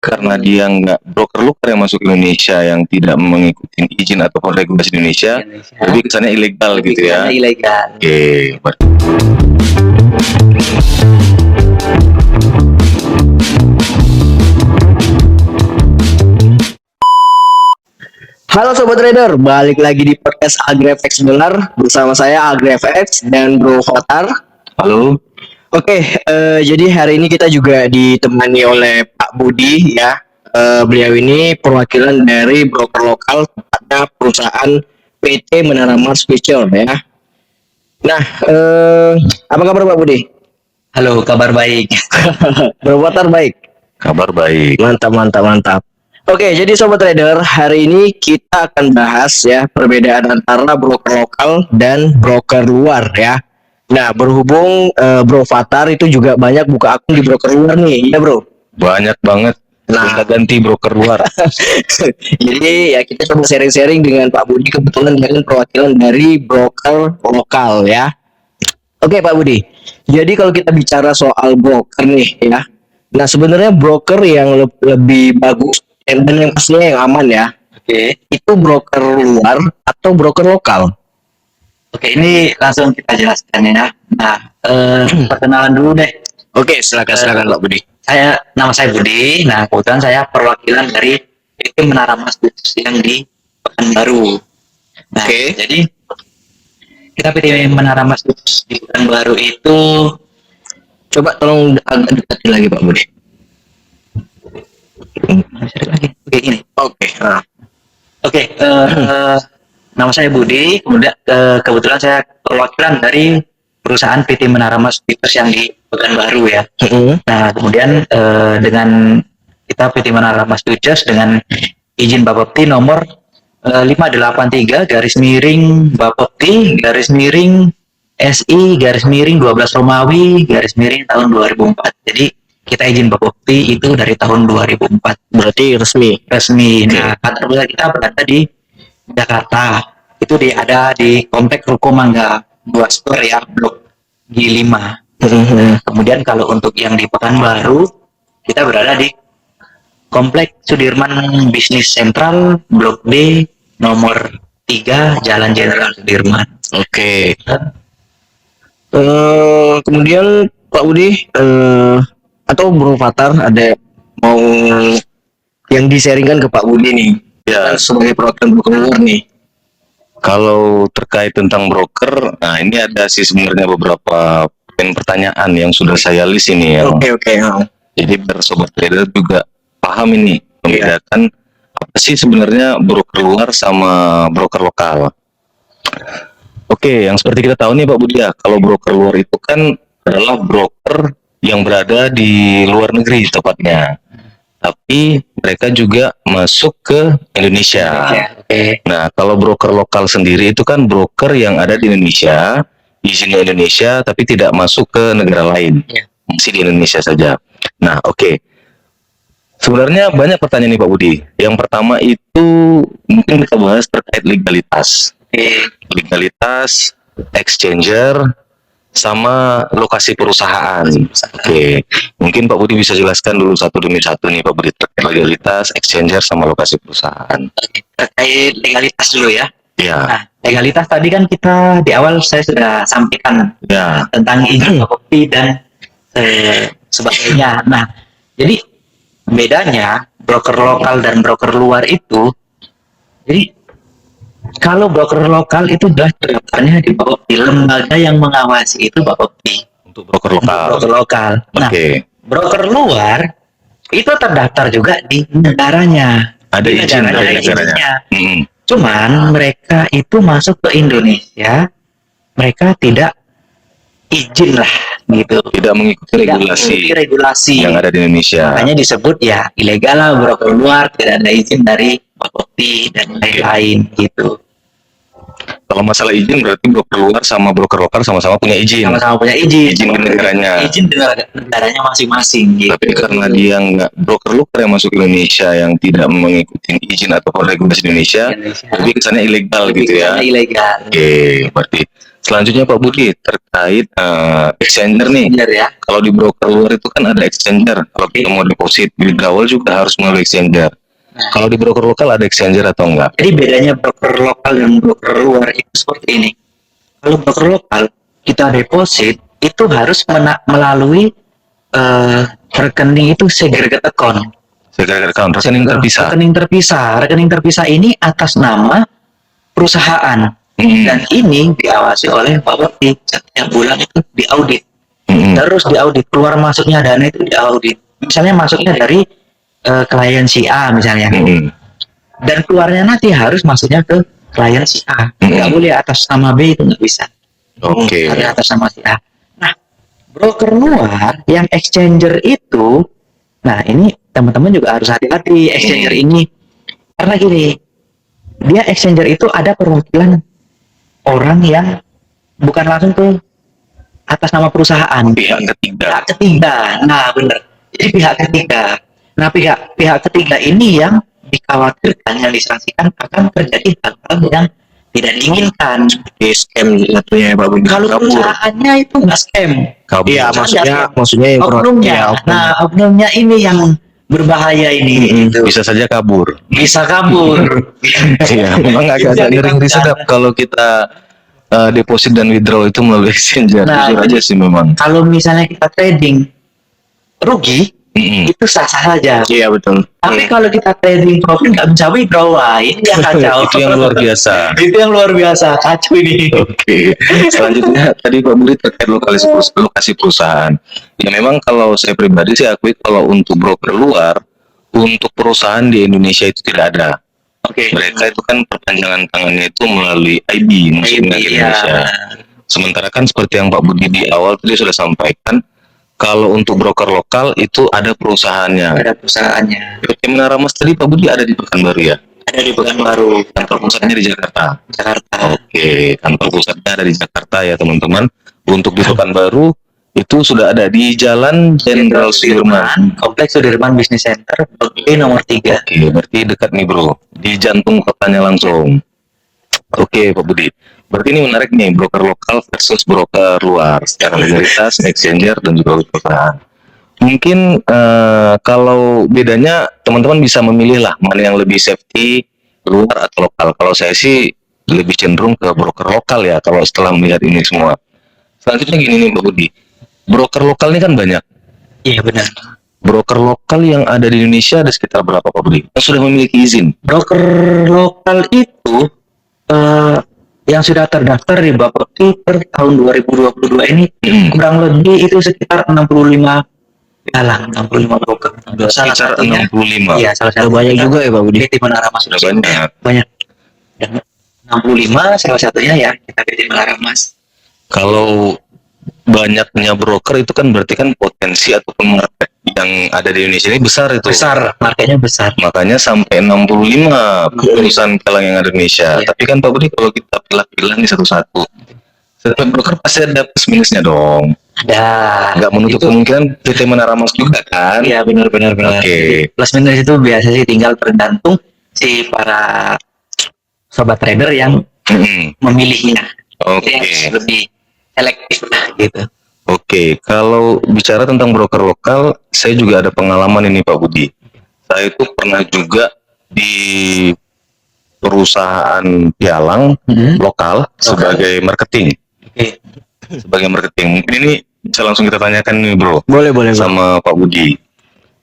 karena dia nggak broker yang masuk Indonesia yang tidak mengikuti izin ataupun regulasi Indonesia, lebih kesannya ilegal gitu ya. Ilegal. Oke. Halo Sobat Trader, balik lagi di podcast AgriFX Benar bersama saya AgriFX dan Bro Fatar. Halo. Oke, jadi hari ini kita juga ditemani oleh Pak Budi ya. Beliau ini perwakilan dari broker lokal tepatnya perusahaan PT Menara Mars Future ya. Nah, apa kabar Pak Budi? Halo, kabar baik. Bro Fatar baik. Kabar baik. Mantap. Oke, jadi Sobat Trader, hari ini kita akan bahas ya perbedaan antara broker lokal dan broker luar ya. Nah, berhubung Bro Fatar itu juga banyak buka akun di broker luar nih, ya Bro? Banyak banget. Nah, kita ganti broker luar. Jadi ya kita coba sharing-sharing dengan Pak Budi, kebetulan dia kan perwakilan dari broker lokal ya. Oke Pak Budi, jadi kalau kita bicara soal broker nih ya. Nah, sebenarnya broker yang lebih bagus dan yang pastinya yang aman ya. Oke, Itu broker luar atau broker lokal? oke, ini langsung kita jelaskan ya. Nah, perkenalan dulu deh. Oke, silakan Pak Budi. Nama saya Budi. Nah, kebetulan saya perwakilan dari PT Menara Mas yang di Pekanbaru. Nah, Oke. jadi kita PT Menara Mas di Pekanbaru itu Coba tolong agak deketin lagi Pak Budi. lagi. Oke, ini. Oke. Nah. Oke, nama saya Budi. Kemudian kebetulan saya perwakilan dari perusahaan PT Menara Mas yang di Pekanbaru ya. Nah, kemudian dengan kita PT Menara Mas Futures dengan izin Bapepti nomor 583 garis miring Bapepti garis miring SI garis miring 12 Romawi garis miring tahun 2004. Jadi kita izin Bapepti itu dari tahun 2004. Berarti resmi. Nah, kantor pusat kita berada di Jakarta. Itu ada di Komplek Ruko Mangga 2 store ya, Blok G5. Kemudian kalau untuk yang di Pekanbaru, kita berada di Komplek Sudirman Bisnis Sentral Blok D nomor 3 Jalan Jenderal Sudirman. Oke. Kemudian Pak Budi atau Bro Fatar ada mau yang di-sharingkan ke Pak Budi nih Ya, sebagai perwakilan broker luar nih. kalau terkait tentang broker, nah ini ada sih sebenarnya beberapa pertanyaan yang sudah saya list ini ya. Oke. Jadi biar sobat trader juga paham ini membedakan apa sih sebenarnya broker luar sama broker lokal. Oke, yang seperti kita tahu nih Pak Budi ya, kalau broker luar itu kan adalah broker yang berada di luar negeri tepatnya. Tapi mereka juga masuk ke Indonesia. Oke. Nah, kalau broker lokal sendiri itu kan broker yang ada di Indonesia, izinnya Indonesia, tapi tidak masuk ke negara lain. Ya. Masih di Indonesia saja. Nah, oke. Sebenarnya banyak pertanyaan nih Pak Budi. Yang pertama itu mungkin kita bahas terkait legalitas. Oke. Legalitas, exchanger, sama lokasi perusahaan. Oke, mungkin Pak Budi bisa jelaskan dulu satu demi satu nih Pak Budi terkait legalitas, exchanger, sama lokasi perusahaan. Terkait legalitas dulu ya. Ya, Nah, legalitas tadi kan kita di awal saya sudah sampaikan ya, tentang izin kopi dan sebagainya. Nah, jadi bedanya broker lokal dan broker luar itu, jadi kalau broker lokal itu sudah terdaftarnya di Bapepti, lembaga yang mengawasi itu Bapepti. untuk broker lokal. Broker lokal. Nah, Oke, broker luar itu terdaftar juga di negaranya. ada Di izin negaranya, dari ada negaranya. izinnya. Mm-mm. Cuman mereka itu masuk ke Indonesia, mereka tidak izin lah gitu. Tidak mengikuti Tidak regulasi mengikuti regulasi. yang ada di Indonesia. Makanya disebut ya ilegal lah broker luar, tidak ada izin dari Bapepti dan lain-lain gitu. Kalau masalah izin berarti broker luar sama broker lokal sama-sama punya izin. Sama-sama punya izin. Izin di negaranya. Izin di negaranya masing-masing gitu. Tapi karena dia nggak broker lokal yang masuk Indonesia yang tidak mengikuti izin ataupun regulasi Indonesia, lebih kesannya ilegal gitu ya. Ilegal. Oke, berarti Selanjutnya Pak Budi terkait exchanger nih. Benar ya. Kalau di broker luar itu kan ada exchanger. Kalau kita mau deposit withdrawal juga harus melalui exchanger. Kalau di broker lokal ada exchanger atau enggak? Jadi bedanya broker lokal dan broker luar itu seperti ini. Kalau broker lokal kita deposit itu harus melalui rekening itu segregated account. Segregated account, rekening terpisah. Rekening terpisah. Rekening terpisah ini atas nama perusahaan. Dan ini diawasi oleh Pak Bakti. Setiap bulan itu diaudit. Terus diaudit. Keluar masuknya dana itu diaudit. Misalnya masuknya dari klien si A misalnya. Dan keluarnya nanti harus masuknya ke klien si A. Nggak boleh atas nama B, itu nggak bisa. Oke. Harus atas nama si A. Nah, broker luar yang exchanger itu, nah ini teman-teman juga harus hati-hati exchanger ini. Karena gini, dia exchanger itu ada perwakilan orang yang bukan langsung ke atas nama perusahaan. Pihak ketiga. Pihak ketiga. Nah, benar. Jadi pihak ketiga. Nah, pihak ketiga ini yang dikhawatirkan, yang disangsikan akan terjadi hal-hal yang tidak diinginkan. Di scam jatuhnya ya Pak Budi. Kalau perusahaannya itu nggak scam. Kabur. Iya, maksudnya yang Oknumnya. ya, oknum. Nah, oknumnya ini yang berbahaya ini. Gitu. Bisa saja kabur. Bisa kabur. Iya, memang agak ngeri sedap kalau kita deposit dan withdraw itu melalui exchanger. Nah, Jujur aja sih memang. Kalau misalnya kita trading rugi, itu sah-sah saja. Iya betul. Tapi kalau kita trading profit nggak bisa withdraw, wah ini yang kacau. Itu yang luar biasa. Itu yang luar biasa, kacau ini. Oke. Selanjutnya tadi Pak Budi terkait lokasi perusahaan. Ya memang kalau saya pribadi sih akui kalau untuk broker luar, untuk perusahaan di Indonesia itu tidak ada. Oke. Mereka itu kan perpanjangan tangannya itu melalui IB, musimnya di Indonesia. Sementara kan seperti yang Pak Budi di awal tadi sudah sampaikan, kalau untuk broker lokal itu ada perusahaannya. Ada perusahaannya. PT Menara Mas tadi Pak Budi ada di Pekanbaru ya? Ada di Pekanbaru, Kantor pusatnya di Jakarta. Jakarta. Oke, kantor pusatnya ada di Jakarta ya teman-teman. Untuk di Pekanbaru itu sudah ada di Jalan Jenderal Sudirman. Kompleks Sudirman Business Center, Blok B nomor 3. Oke, berarti dekat nih bro, di jantung kotanya langsung. Oke Pak Budi, berarti ini menarik nih, broker lokal versus broker luar secara legalitas, exchanger dan juga perusahaan. Mungkin kalau bedanya teman-teman bisa memilih lah mana yang lebih safety, luar atau lokal. Kalau saya sih lebih cenderung ke broker lokal ya kalau setelah melihat ini semua. Selanjutnya gini nih Pak Budi, broker lokal ini kan banyak. Iya benar. Broker lokal yang ada di Indonesia ada sekitar berapa Pak Budi? Yang sudah memiliki izin? Broker lokal itu yang sudah terdaftar di Bapepti per tahun 2022 ini kurang lebih itu sekitar 65 broker. Salah Sekitar satunya 65. Iya, salah satu Banyak juga ya Pak Budi. PT Menara Mas. Sudah banyak. Banyak. Dan 65 salah satunya ya kita PT Menara Mas. Kalau banyaknya broker itu kan berarti kan potensi ataupun market yang ada di Indonesia ini besar itu. Besar, marketnya besar. Makanya sampai 65 perusahaan pialang yang ada di Indonesia. Iya. Tapi kan Pak Budi kalau kita pilah-pilah nih satu-satu, setiap broker pasti ada plus minusnya dong. Ada. Nggak menutup Itu- kemungkinan PT Menara Mas juga kan? Iya benar. Oke. Plus minus itu biasa sih tinggal tergantung si para sobat trader yang memilihnya. Oke. Yang lebih selektif lah gitu. Oke, kalau bicara tentang broker lokal, saya juga ada pengalaman ini Pak Budi. Saya itu pernah juga di perusahaan pialang lokal sebagai marketing. Oke. Sebagai marketing. Mungkin ini bisa langsung kita tanyakan nih bro, Boleh Pak. sama Pak Budi.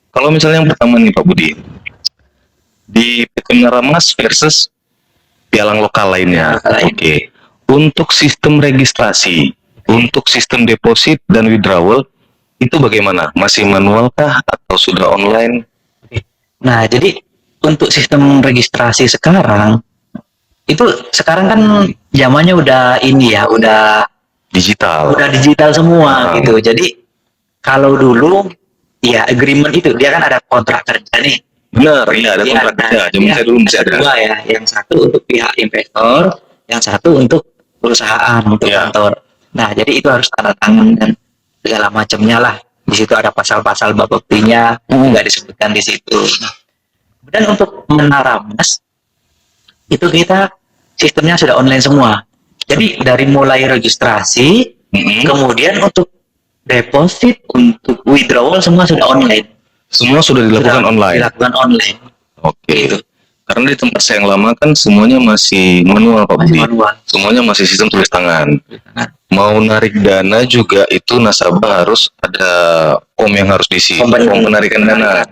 Kalau misalnya yang pertama nih Pak Budi, di PT Menara Mas versus pialang lokal lainnya. Oke. Untuk sistem registrasi, untuk sistem deposit dan withdrawal itu bagaimana? Masih manual kah atau sudah online? Nah, jadi untuk sistem registrasi sekarang itu sekarang kan zamannya udah ini ya, udah Digital. digital semua gitu. Jadi kalau dulu ya agreement itu dia kan ada kontrak kerja nih. Benar, iya ada kontrak kerja. Zaman saya dulu masih ada. Dua ya, yang satu untuk pihak investor, yang satu untuk perusahaan, untuk Iya. kantor. Nah, jadi itu harus tanda tangan dan segala macamnya lah. Di situ ada pasal-pasal bapeptinya juga disebutkan di situ. Nah, kemudian untuk Menara Mas itu kita sistemnya sudah online semua. Jadi dari mulai registrasi, kemudian untuk deposit, untuk withdrawal semua sudah online. Semua sudah dilakukan online. Dilakukan online. Oke. Karena di tempat saya yang lama kan semuanya masih manual Pak Budi. Manual. Semuanya masih sistem tulis tangan. Mau narik dana juga itu nasabah harus ada form yang harus diisi. Form penarikan dana.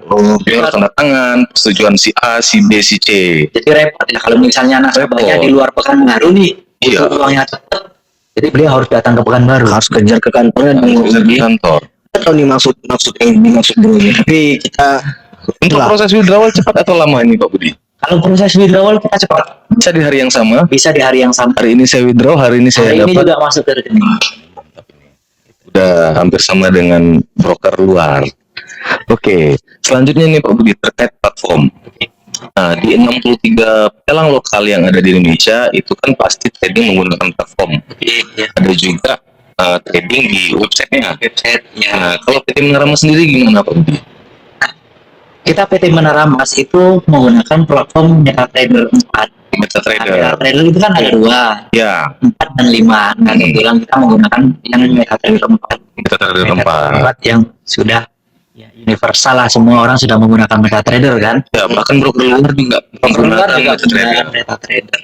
Dia harus tanda tangan, persetujuan si A, si B, si C. Jadi repot ya kalau misalnya nasabahnya di luar Pekanbaru nih, Iya. uangnya cepat. Jadi beliau harus datang ke Pekanbaru. Harus kejar ke kantornya Di kantor. Kita tahu nih maksud yang dimaksud bro. Tapi kita Untuk proses withdrawal cepat atau lama ini Pak Budi? Kalau proses withdrawal kita cepat, Bisa di hari yang sama. bisa di hari yang sama. Hari ini saya withdraw, hari ini saya Hari ini dapat. juga masuk ke rekening. Udah hampir sama dengan broker luar. Oke, selanjutnya nih Pak Budi terkait platform. Nah, di 63 pelang lokal yang ada di Indonesia itu kan pasti trading menggunakan platform. Iya. Ada juga trading di websitenya. Website ya. Nah, kalau PT Menara Mas sendiri gimana Pak Budi? Kita PT Menara Mas itu menggunakan platform MetaTrader 4. MetaTrader. MetaTrader itu kan ada 2, Ya, 4 dan 5. Nah, kebetulan kita menggunakan yang MetaTrader 4. MetaTrader MetaTrader 4. 4 yang sudah ya, universal lah, semua orang sudah menggunakan MetaTrader kan. Ya, bahkan broker luar juga Luar menggunakan juga MetaTrader. menggunakan MetaTrader.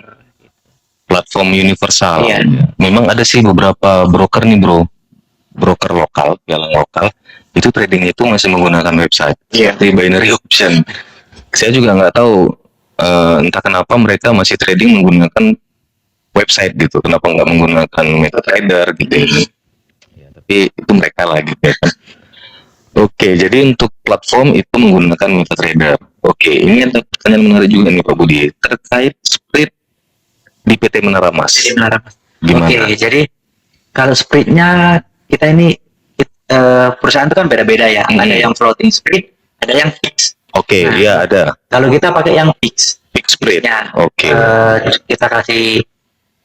Platform universal. Iya. Memang ada sih beberapa broker nih bro, broker lokal, pialang lokal, itu trading itu masih menggunakan website, Iya. di binary option. Saya juga nggak tahu entah kenapa mereka masih trading menggunakan website gitu, kenapa nggak menggunakan MetaTrader gitu ya. Ya, tapi itu mereka lah gitu ya kan. Oke, jadi untuk platform itu menggunakan MetaTrader. Oke, ini ada pertanyaan menarik juga nih Pak Budi terkait split di PT Menara Mas. Jadi Menara Mas. Gimana? Oke, jadi kalau spreadnya kita ini perusahaan itu kan beda-beda ya. Ada yang floating spread, ada yang fix. Oke, Nah. ya ada Kalau kita pakai yang fix, fixed spread. ya. Oke. Kita kasih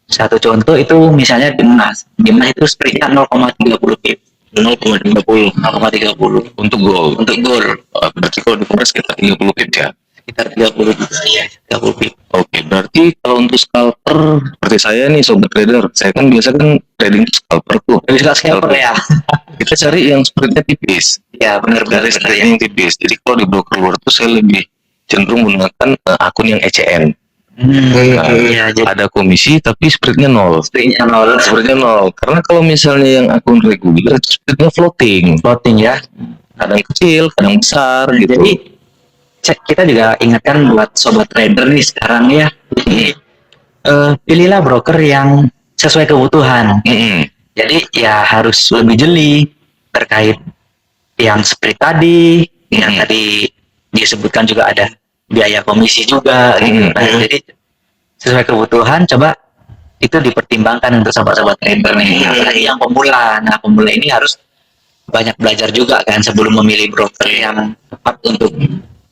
satu contoh itu misalnya Dimas. Dimas itu spreadnya 0,30 pip. 0,30. 0,30 Untuk gold. untuk gold. Berarti kalau di forex sekitar 30 pip ya. Sekitar 30 pip. Iya, 30 pip. Oke, berarti kalau untuk scalper seperti saya nih sobat trader, saya kan biasa kan trading scalper tuh. Bisa scalper ya. Kita cari yang spreadnya tipis. Ya, benar-benar Dari spreadnya yang tipis. Jadi kalau di broker luar tuh saya lebih cenderung menggunakan akun yang ECN. Nah, Iya, jadi ada komisi tapi spreadnya nol. spreadnya 0. Spreadnya nol. Karena kalau misalnya yang akun reguler spreadnya floating. Floating ya. Kadang kecil, kadang besar gitu. Jadi kita juga ingatkan buat sobat trader nih sekarang ya. Pilihlah broker yang sesuai kebutuhan. Mm-mm. Jadi ya harus lebih jeli terkait yang spread tadi, yang tadi disebutkan juga ada biaya komisi juga gitu. Nah, jadi sesuai kebutuhan coba itu dipertimbangkan untuk sobat-sobat trader nih. Apalagi yang pemula. Nah, pemula ini harus banyak belajar juga kan sebelum memilih broker yang tepat untuk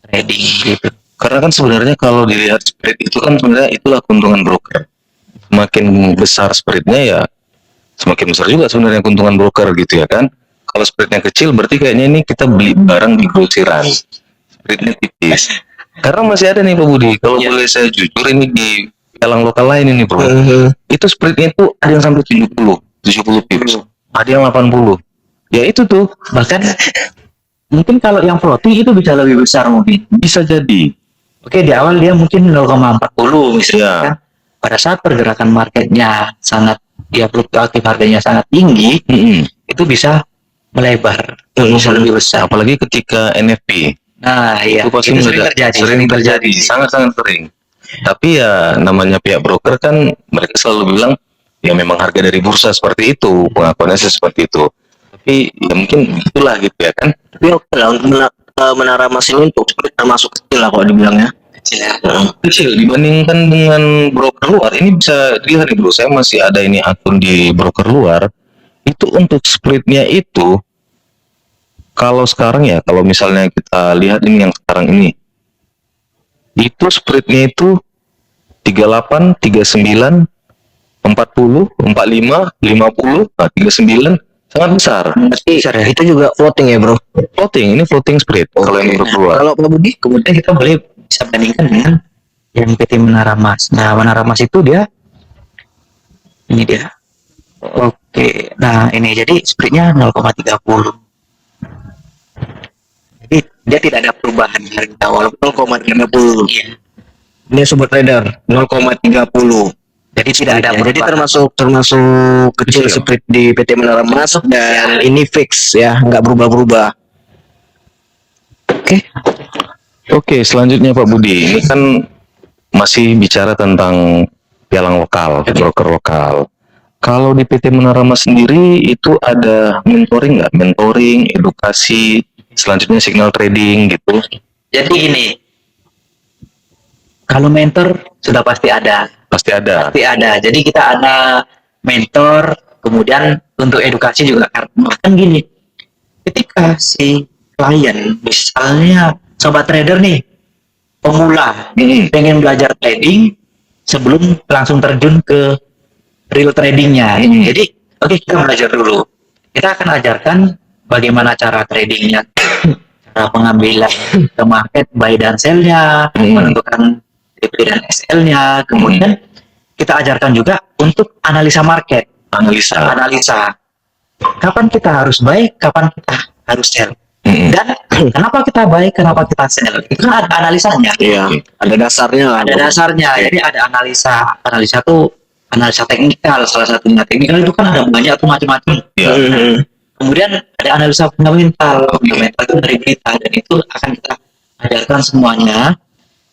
trading gitu. Karena kan sebenarnya kalau dilihat spread itu kan sebenarnya itulah keuntungan broker. Semakin besar spreadnya ya semakin besar juga sebenarnya keuntungan broker gitu ya kan. Kalau spreadnya kecil berarti kayaknya ini kita beli barang di grosiran. Spreadnya tipis. Karena masih ada nih Pak Budi, kalau Iya. boleh saya jujur ini di pialang lokal lain ini bro. Itu spreadnya itu ada yang sampai 70 pips. Ada yang 80. Ya itu tuh Bahkan mungkin kalau yang floating itu bisa lebih besar mungkin. bisa jadi. Oke, di awal dia mungkin 0,40 misalnya Iya. kan. Pada saat pergerakan marketnya sangat ya fluktuatif harganya sangat tinggi, Mm-mm. itu bisa melebar, bisa lebih besar. Apalagi ketika NFP. Nah, iya, Itu pasti sering terjadi, sangat-sangat sering. Tapi ya namanya pihak broker kan mereka selalu bilang ya memang harga dari bursa seperti itu, pengakuannya sih seperti itu. Tapi ya mungkin itulah gitu ya kan. Tapi oke lah untuk Menara Mas ini untuk spread termasuk kecil lah kalau dibilangnya. Kecil ya. Kecil dibandingkan dengan broker luar. Ini bisa dilihat nih bro, saya masih ada ini akun di broker luar. Itu untuk spreadnya itu kalau sekarang ya, kalau misalnya kita lihat ini yang sekarang ini, itu spreadnya itu 38, 39, 40, 45, 50, nah 39 sangat besar. Berarti itu juga floating ya bro. Floating, ini floating spread kalau yang broker luar. Kalau Pak Budi Kemudian kita boleh bisa bandingkan dengan yang PT Menara Mas. Nah, Menara Mas itu dia Ini dia. Oke, nah ini jadi spreadnya 0,30. Jadi dia tidak ada perubahan harga walaupun 0,30. iya. Ini sobat trader 0,30. Jadi tidak ada Jadi perubahan. termasuk kecil Kecil. spread di PT Menara Emas dan ini fix ya, nggak berubah-berubah. Oke. Oke, selanjutnya Pak Budi, ini kan masih bicara tentang pialang lokal, broker lokal. Kalau di PT Menara Emas sendiri itu ada mentoring nggak? Mentoring, edukasi, selanjutnya signal trading gitu. Jadi gini, kalau mentor sudah pasti ada. Pasti ada. Pasti ada. Jadi kita ada mentor, kemudian untuk edukasi juga. Bahkan gini, ketika si klien, misalnya sobat trader nih, pemula, pengen belajar trading sebelum langsung terjun ke real tradingnya. Jadi, oke, kita belajar dulu. Kita akan ajarkan bagaimana cara tradingnya, cara pengambilan ke market, buy dan sell-nya, menentukan DP dan SL-nya. Kemudian kita ajarkan juga untuk analisa market, analisa. Kapan kita harus buy, kapan kita harus sell. Dan kenapa kita buy, kenapa kita sell? Itu kan ada analisanya. Iya, ada dasarnya kan. Ada dasarnya. Jadi ada analisa. Analisa tuh analisa teknikal, salah satunya. Teknikal itu kan ada banyak tuh macam-macam. Ya. Kemudian ada analisa fundamental. Fundamental itu dari berita dan itu akan kita ajarkan semuanya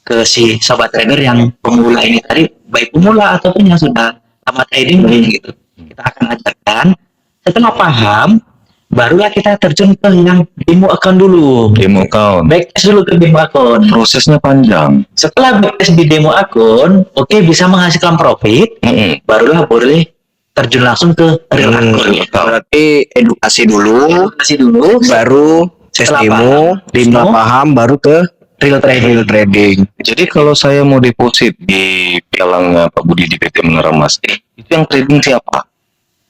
ke si sobat trader yang pemula ini tadi, baik pemula ataupun yang sudah tamat trading gitu. Kita akan ajarkan. Setelah paham, barulah kita terjun ke yang demo account dulu. Demo account. Backtest dulu ke demo account. Prosesnya panjang. Setelah backtest di demo account, oke, bisa menghasilkan profit, barulah boleh terjun langsung ke real account. Berarti edukasi dulu, Kasih dulu, baru tes Setelah demo, setelah paham baru ke real trading. trading. Jadi kalau saya mau deposit di pialangnya Pak Budi di PT Menara Emas, itu yang trading siapa?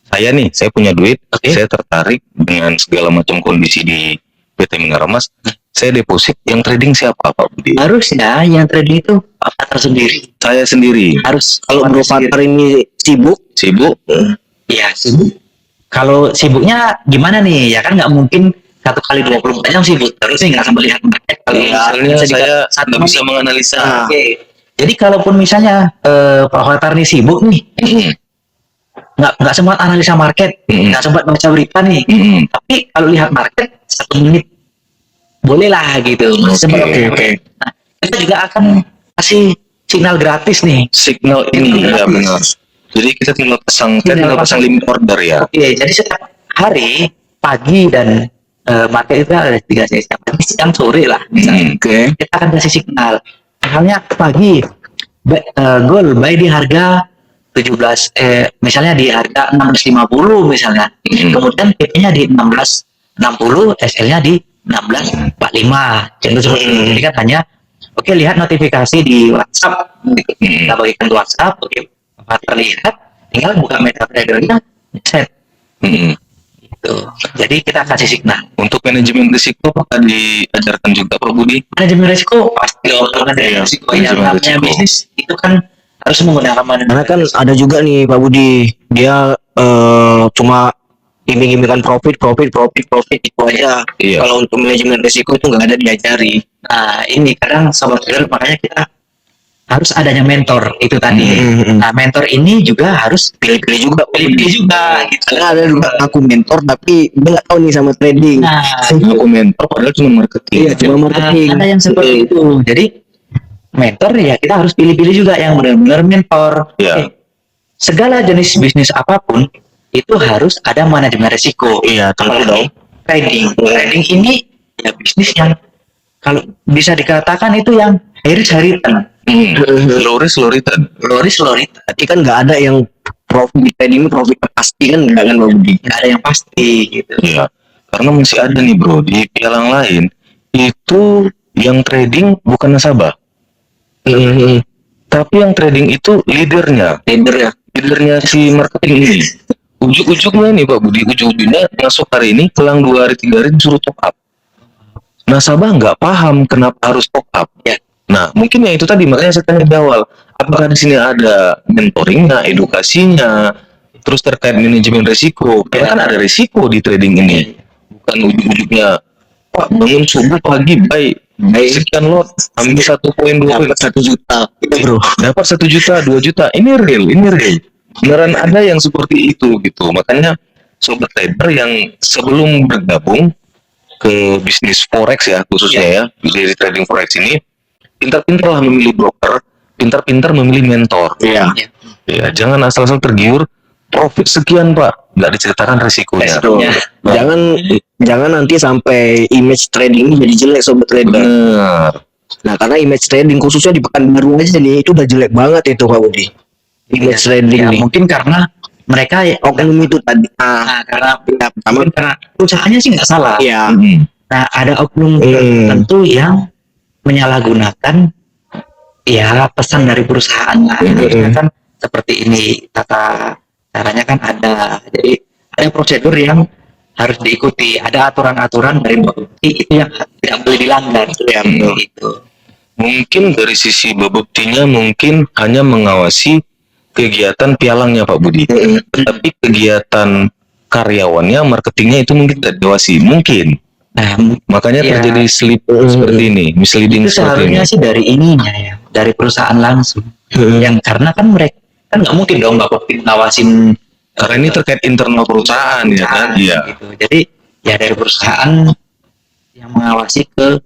Saya nih, saya punya duit, saya tertarik dengan segala macam kondisi di PT Menara Emas, saya deposit, yang trading siapa Pak Budi? Harusnya yang trading itu partner sendiri. Saya sendiri. Harus Kalau bro partner ini sibuk, Sibuk? Iya, sibuk. Kalau sibuknya gimana nih? Ya kan nggak mungkin 1 kali 24 jam sibuk terus sih, nggak sampai lihat market. Kalau Misalnya bisa saya satu nggak bisa menganalisa. Oke. Jadi kalaupun misalnya Pak Hotar nih sibuk nih, nggak sempat analisa market, nggak sempat baca berita nih. Tapi kalau lihat market 1 menit boleh lah gitu. Oke. Nah, kita juga akan kasih signal gratis nih. Signal ini ya benar. Jadi kita tinggal pasang limit order ya. Oke, jadi setiap hari pagi dan market itu ada 3 sesi, pagi, siang, sore lah. Misalnya. Kita akan kasih signal. Misalnya pagi, gold buy di harga 17, misalnya di harga 16.50 misalnya. Kemudian PP-nya di 16.60, SL-nya di 16.45. Jadi kan hanya oke, lihat notifikasi di WhatsApp. Kita bagikan ke WhatsApp, oke, terlihat, tinggal buka MetaTrader-nya, set. Gitu. Jadi kita kasih signal. Untuk manajemen risiko apakah diajarkan juga Pak Budi? Manajemen risiko pasti manajemen risiko yang manajemen namanya risiko. bisnis itu kan harus menggunakan manajemen. karena kan ada juga nih Pak Budi, dia cuma iming-imingkan profit itu aja. Iya. Kalau untuk manajemen risiko itu nggak ada diajari. Nah, ini kadang sobat trader makanya kita harus adanya mentor itu tadi. Nah, mentor ini juga harus Pilih-pilih juga, pilih-pilih juga gitu. Karena ada juga aku mentor tapi dia nggak tahu nih sama trading. Nah, Aku mentor padahal cuma marketing. Iya, cuma marketing. ada yang seperti itu. Jadi mentor ya kita harus pilih-pilih juga yang benar-benar mentor. Iya. Oke. Segala jenis bisnis apapun itu harus ada manajemen risiko. Iya, tentu Apalagi dong. trading. Trading ini ya bisnis yang kalau bisa dikatakan itu yang high risk high return. Low risk low return. Low risk low return. Tapi kan nggak ada yang profit trading, profit pasti kan nggak kan Pak Budi. Nggak ada yang pasti gitu. Iya. Karena masih ada nih bro di pialang lain itu yang trading bukan nasabah, tapi yang trading itu leadernya si marketing ini. Ujuk-ujuknya nih Pak Budi, ujuk-ujuknya masuk hari ini, kelang 2 hari 3 hari disuruh top up. Nasabah nggak paham kenapa harus top up. Ya. Nah, mungkin ya itu tadi makanya saya tanya di awal, apakah di sini ada mentoringnya, edukasinya, Terus terkait manajemen risiko, karena kan ada risiko di trading ini. Bukan ujung-ujungnya Pak bangun subuh pagi buy sekian lot ambil 1,2 dapat 1 juta itu bro. dapat 1 juta 2 juta, ini real beneran ada yang seperti itu gitu. Makanya sobat trader yang sebelum bergabung ke bisnis forex ya khususnya ya dari trading forex ini, pintar-pintarlah memilih broker, pintar-pintar memilih mentor. Iya. Ya, jangan asal-asal tergiur profit sekian Pak, nggak diceritakan resikonya. Jangan nanti sampai image trading ini jadi jelek sobat trader. Bener. Nah, karena image trading khususnya di Pekanbaru aja nih itu udah jelek banget itu Pak Budi. Image trading Ya, nih. mungkin karena mereka Oknum itu tadi. karena Pertama, mungkin karena perusahaannya sih nggak salah. iya. Nah, ada oknum tertentu yang menyalahgunakan ya pesan dari perusahaan lah. Harusnya kan seperti ini tata caranya kan ada. Jadi ada prosedur yang harus diikuti, ada aturan-aturan dari Bapepti itu yang tidak boleh dilanggar. Ya, betul. Gitu. Mungkin dari sisi Bapeptinya mungkin hanya mengawasi kegiatan pialangnya Pak Budi, tetapi kegiatan karyawannya, marketingnya itu mungkin tidak diawasi, mungkin. Nah, Makanya Ya. terjadi slip seperti ini, misleading itu seperti ini. seharusnya sih dari ininya ya, dari perusahaan langsung. Yang karena kan mereka kan nggak mungkin dong Bapepti ngawasin Karena ini terkait internal perusahaan ya kan? Iya. gitu. Jadi ya dari perusahaan yang mengawasi ke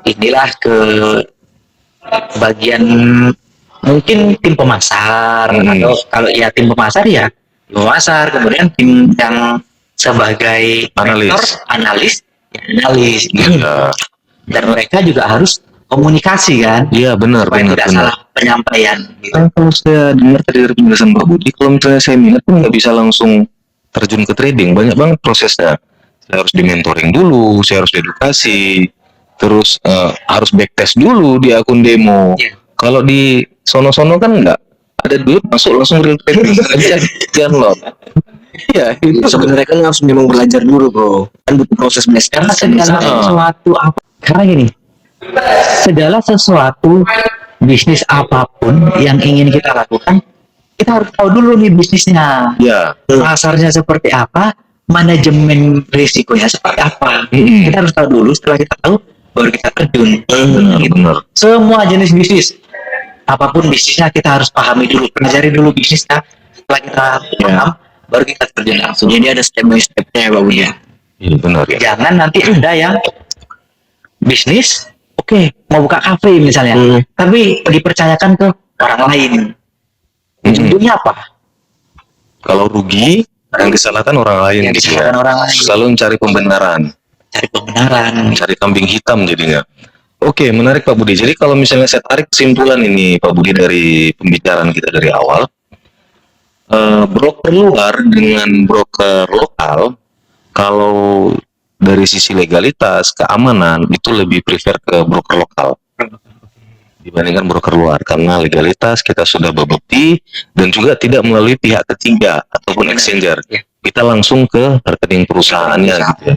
inilah ke bagian mungkin tim pemasar atau kalau ya tim pemasar ya tim pemasar, kemudian tim yang sebagai analis gitu. Iya. Dan mereka juga harus komunikasi kan Iya benar supaya benar tidak benar. salah penyampaian gitu. Kan kalau saya dengar tadi dari penjelasan Pak Budi, kalau misalnya saya minat pun nggak bisa langsung terjun ke trading, banyak banget prosesnya. Saya harus di mentoring dulu, saya harus diedukasi, terus harus backtest dulu di akun demo. Iya. Kalau di sono-sono kan nggak ada duit masuk langsung real trading aja, sekian loh. Iya itu Sebenarnya kan harus memang belajar dulu bro. Kan butuh proses belajar. Karena segala sesuatu apa karena gini, segala sesuatu bisnis apapun yang ingin kita lakukan, kita harus tahu dulu nih bisnisnya, ya. pasarnya seperti apa, manajemen risikonya seperti apa. Kita harus tahu dulu. Setelah kita tahu, baru kita terjun. Benar. Semua jenis bisnis, apapun bisnisnya kita harus pahami dulu, pelajari dulu bisnisnya. Setelah kita paham, baru kita terjun langsung. Jadi ada step by stepnya ya Pak Budi. Iya benar ya. Jangan nanti ada yang bisnis, oke, mau buka kafe misalnya, tapi dipercayakan ke orang lain. Ujungnya apa? Kalau rugi, yang disalahkan orang lain Yang gitu disalahkan ya. orang lain. Selalu mencari pembenaran, Cari pembenaran. mencari kambing hitam jadinya. Oke, menarik Pak Budi. Jadi kalau misalnya saya tarik kesimpulan ini Pak Budi dari pembicaraan kita dari awal, broker luar dengan broker lokal, kalau dari sisi legalitas, keamanan itu lebih prefer ke broker lokal dibandingkan broker luar, karena legalitas kita sudah berbukti dan juga tidak melalui pihak ketiga ataupun exchanger. Kita langsung ke rekening perusahaannya gitu ya.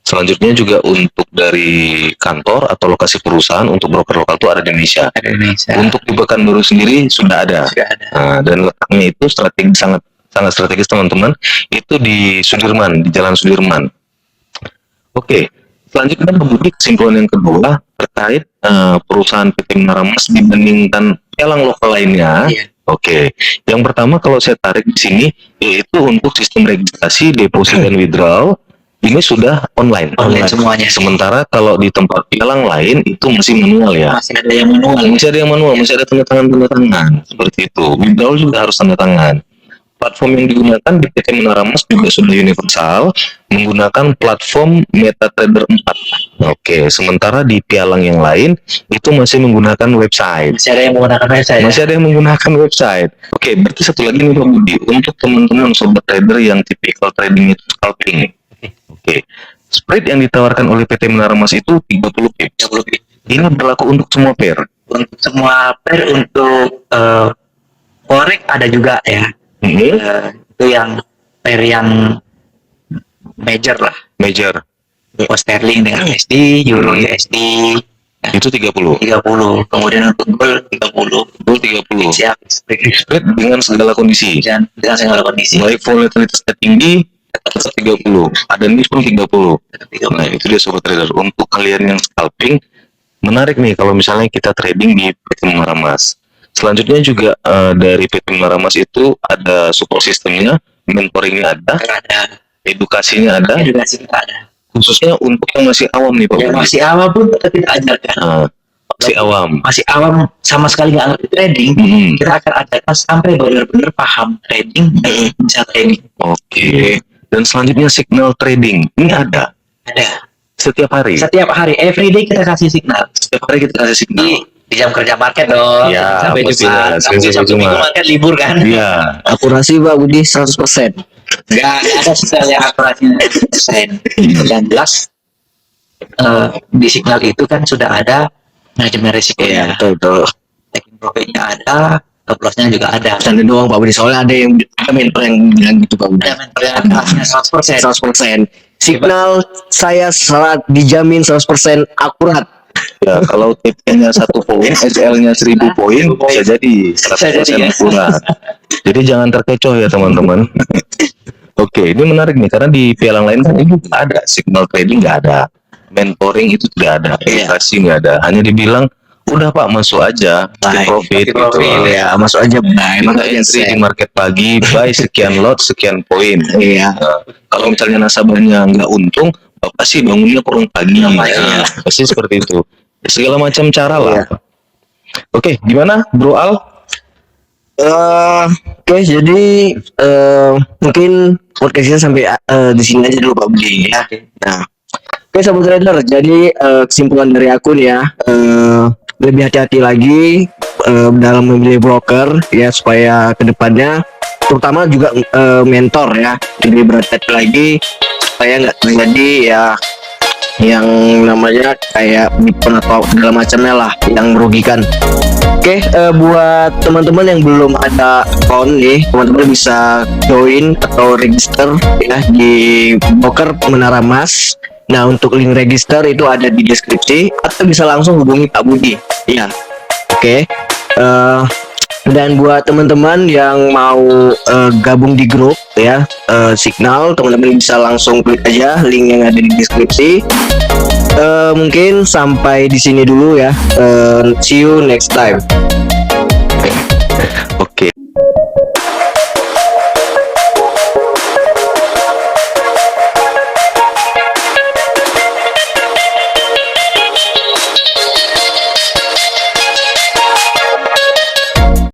Selanjutnya juga untuk dari kantor atau lokasi perusahaan untuk broker lokal itu ada di Indonesia. Untuk di Pekanbaru sendiri sudah ada. Nah, dan letaknya itu sangat strategis teman-teman. Itu di Sudirman, di Jalan Sudirman. Oke, selanjutnya kemudian kesimpulan yang kedua terkait perusahaan PT Menara Mas dibandingkan pialang lokal lainnya. Oke, yang pertama kalau saya tarik di sini yaitu untuk sistem registrasi, deposit dan withdrawal ini sudah online. Semuanya. Sementara kalau di tempat pialang lain itu masih manual ya. Masih ada yang manual. Masih ada tanda tangan seperti itu. Withdrawal juga harus tanda tangan. Platform yang digunakan di PT Menara Mas juga sudah universal, menggunakan platform MetaTrader 4. Oke, sementara di pialang yang lain itu masih menggunakan website. Masih ada yang menggunakan website. Masih ada yang menggunakan website. Oke, berarti satu lagi nih Pak Budi, untuk teman-teman sobat trader yang tipikal trading itu scalping. Oke, spread yang ditawarkan oleh PT Menara Mas itu 30 pips. Ini berlaku untuk semua pair. Untuk semua pair, untuk forex ada juga ya. Itu yang pair yang major lah. Major. Pound sterling dengan USD, euro USD, Itu 30. 30. Kemudian untuk gol 30. Gol 30. Siap. Spread dengan segala kondisi. Dengan segala kondisi. Baik volatilitasnya tinggi, tetap 30. Ada miss pun 30. Nah, itu dia sobat trader. Untuk kalian yang scalping, menarik nih kalau misalnya kita trading di PT Menara Mas. Selanjutnya juga dari PT Menara Mas itu ada support sistemnya, mentoringnya ada, edukasinya ada, Edukasi kita ada. khususnya untuk yang masih awam nih Pak. Yang masih awam pun tetap kita ajarkan. Nah, masih awam. Masih awam sama sekali nggak ngerti trading, kita akan ajarkan sampai benar-benar paham trading dan bisa trading. Oke. Dan selanjutnya signal trading ini ada Ada. setiap hari. Setiap hari, everyday kita kasih signal. Setiap hari kita kasih signal. Di jam kerja market dong. Iya, Sampai pastinya. Jumat. Sampai Sabtu Minggu market libur kan. Iya. Akurasi Pak Budi 100%. Nggak ada signal yang akurasinya 100%. Yang jelas di signal itu kan sudah ada manajemen risiko ya. Betul. Taking profitnya ada, stop lossnya juga ada. Canda doang Pak Budi, soalnya ada mentor yang bilang gitu Pak Budi. Ada mentor yang akurasinya 100%. 100%. Signal saya dijamin 100% akurat. Ya, kalau TP-nya 1 poin, SL-nya 1000 poin, bisa jadi 100% akurat. Jadi jangan terkecoh ya teman-teman. Oke, ini menarik nih karena di pialang lain kan ini nggak ada signal trading, nggak ada mentoring, itu tidak ada, edukasi nggak ada, hanya dibilang udah Pak masuk aja take profit, Take profit, gitu. Ya, masuk aja buy. Maka entry di market pagi, buy sekian lot, sekian poin. Iya. Nah, kalau misalnya nasabahnya nggak untung, Bapak sih bangunnya kurang pagi. Kurang Nah, pagi. pasti seperti itu. Segala macam cara lah. Oke, gimana Bro Al? Oke, jadi mungkin podcastnya sampai di sini aja dulu Pak Budi ya. Nah, oke sobat trader, jadi kesimpulan dari aku nih ya, lebih hati-hati lagi dalam memilih broker ya, supaya kedepannya terutama juga mentor ya, lebih berhati-hati lagi supaya nggak terjadi ya yang namanya kayak Bitcoin atau segala macamnya lah yang merugikan. Oke, buat teman-teman yang belum ada account nih, teman-teman bisa join atau register ya di broker Menara Mas. Nah, untuk link register itu ada di deskripsi atau bisa langsung hubungi Pak Budi. Ya, oke. Dan buat teman-teman yang mau gabung di grup ya, Signal, teman-teman bisa langsung klik aja link yang ada di deskripsi. Mungkin sampai di sini dulu ya. See you next time.